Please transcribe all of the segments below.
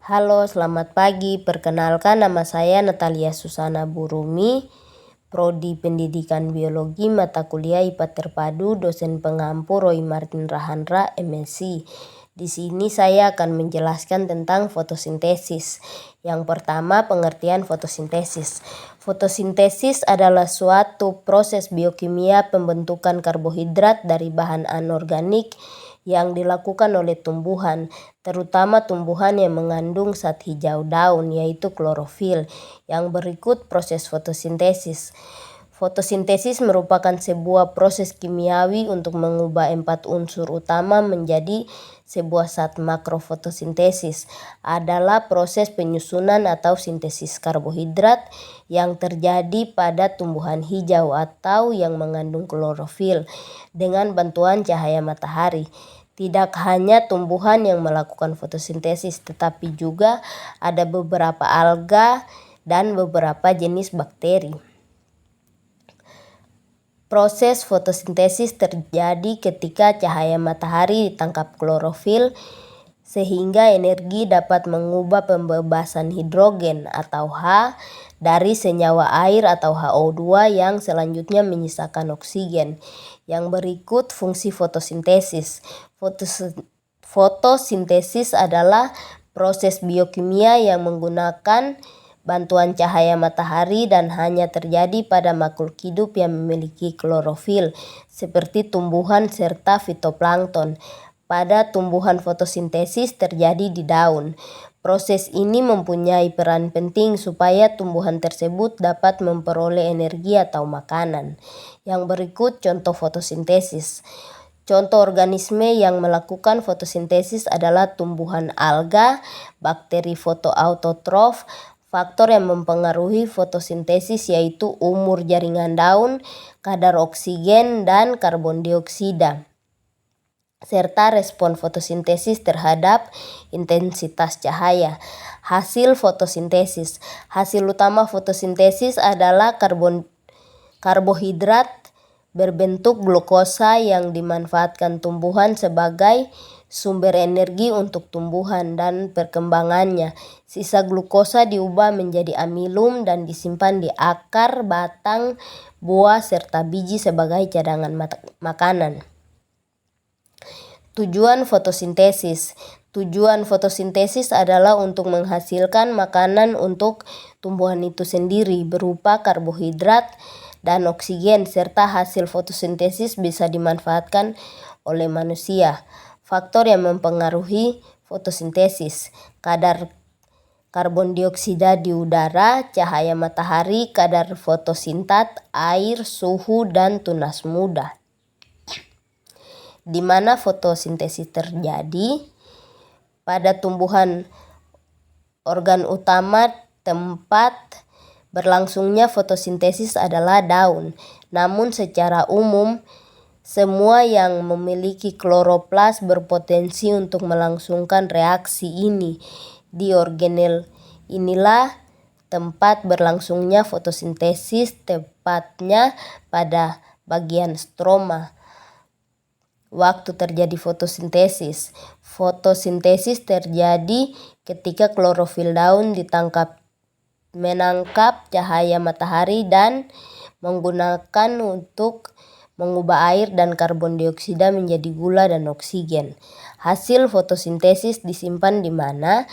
Halo, selamat pagi. Perkenalkan, nama saya Natalia Susana Burumi, Prodi Pendidikan Biologi, mata kuliah IPA Terpadu, dosen pengampu Roy Martin Rahandra, MSc. Di sini saya akan menjelaskan tentang fotosintesis. Yang pertama, pengertian fotosintesis. Fotosintesis adalah suatu proses biokimia pembentukan karbohidrat dari bahan anorganik yang dilakukan oleh tumbuhan, terutama tumbuhan yang mengandung zat hijau daun, yaitu klorofil. Yang berikut proses fotosintesis. Fotosintesis merupakan sebuah proses kimiawi untuk mengubah 4 unsur utama menjadi sebuah zat. Makrofotosintesis adalah proses penyusunan atau sintesis karbohidrat yang terjadi pada tumbuhan hijau atau yang mengandung klorofil dengan bantuan cahaya matahari. Tidak hanya tumbuhan yang melakukan fotosintesis, tetapi juga ada beberapa alga dan beberapa jenis bakteri. Proses fotosintesis terjadi ketika cahaya matahari ditangkap klorofil sehingga energi dapat mengubah pembebasan hidrogen atau H dari senyawa air atau HO2 yang selanjutnya menyisakan oksigen. Yang berikut fungsi fotosintesis. Fotosintesis adalah proses biokimia yang menggunakan bantuan cahaya matahari dan hanya terjadi pada makhluk hidup yang memiliki klorofil seperti tumbuhan serta fitoplankton. Pada tumbuhan fotosintesis terjadi di daun. Proses ini mempunyai peran penting supaya tumbuhan tersebut dapat memperoleh energi atau makanan. Yang berikut contoh fotosintesis. Contoh organisme yang melakukan fotosintesis adalah tumbuhan alga, bakteri fotoautotrof. Faktor yang mempengaruhi fotosintesis yaitu umur jaringan daun, kadar oksigen dan karbon dioksida, serta respon fotosintesis terhadap intensitas cahaya. Hasil fotosintesis. Hasil utama fotosintesis adalah karbohidrat berbentuk glukosa yang dimanfaatkan tumbuhan sebagai sumber energi untuk tumbuhan dan perkembangannya. Sisa glukosa diubah menjadi amilum dan disimpan di akar, batang, buah, serta biji sebagai cadangan makanan. Tujuan fotosintesis. Tujuan fotosintesis adalah untuk menghasilkan makanan untuk tumbuhan itu sendiri berupa karbohidrat dan oksigen, serta hasil fotosintesis bisa dimanfaatkan oleh manusia. Faktor yang mempengaruhi fotosintesis: kadar karbon dioksida di udara, cahaya matahari, kadar fotosintat, air, suhu, dan tunas muda. Di mana fotosintesis terjadi? Pada tumbuhan, organ utama tempat berlangsungnya fotosintesis adalah daun. Namun secara umum, semua yang memiliki kloroplas berpotensi untuk melangsungkan reaksi ini. Di organel inilah tempat berlangsungnya fotosintesis, tepatnya pada bagian stroma. Waktu terjadi fotosintesis. Fotosintesis terjadi ketika klorofil daun menangkap cahaya matahari dan menggunakan untuk mengubah air dan karbon dioksida menjadi gula dan oksigen. Hasil fotosintesis disimpan di mana?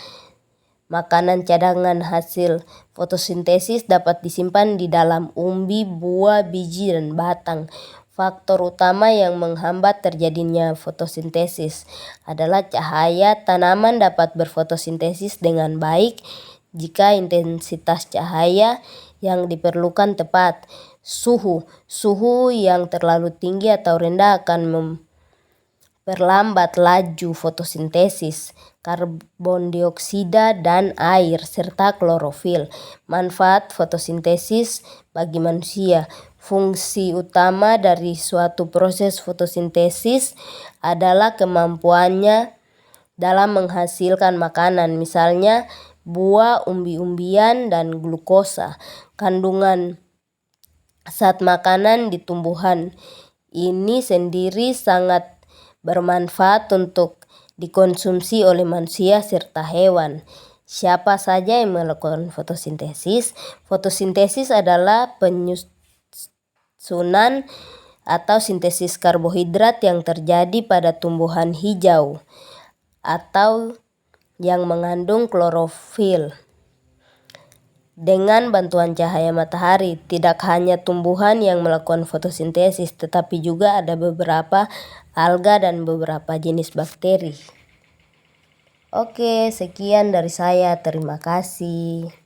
Makanan cadangan hasil fotosintesis dapat disimpan di dalam umbi, buah, biji, dan batang. Faktor utama yang menghambat terjadinya fotosintesis adalah cahaya. Tanaman dapat berfotosintesis dengan baik jika intensitas cahaya yang diperlukan tepat. Suhu yang terlalu tinggi atau rendah akan memperlambat laju fotosintesis karbon dioksida dan air serta klorofil. Manfaat fotosintesis bagi manusia. Fungsi utama dari suatu proses fotosintesis adalah kemampuannya dalam menghasilkan makanan, misalnya buah, umbi-umbian, dan glukosa. Kandungan zat makanan di tumbuhan ini sendiri sangat bermanfaat untuk dikonsumsi oleh manusia serta hewan. Siapa saja yang melakukan fotosintesis? Fotosintesis adalah penyusunan atau sintesis karbohidrat yang terjadi pada tumbuhan hijau atau yang mengandung klorofil dengan bantuan cahaya matahari. Tidak hanya tumbuhan yang melakukan fotosintesis, tetapi juga ada beberapa alga dan beberapa jenis bakteri. Oke, sekian dari saya. Terima kasih.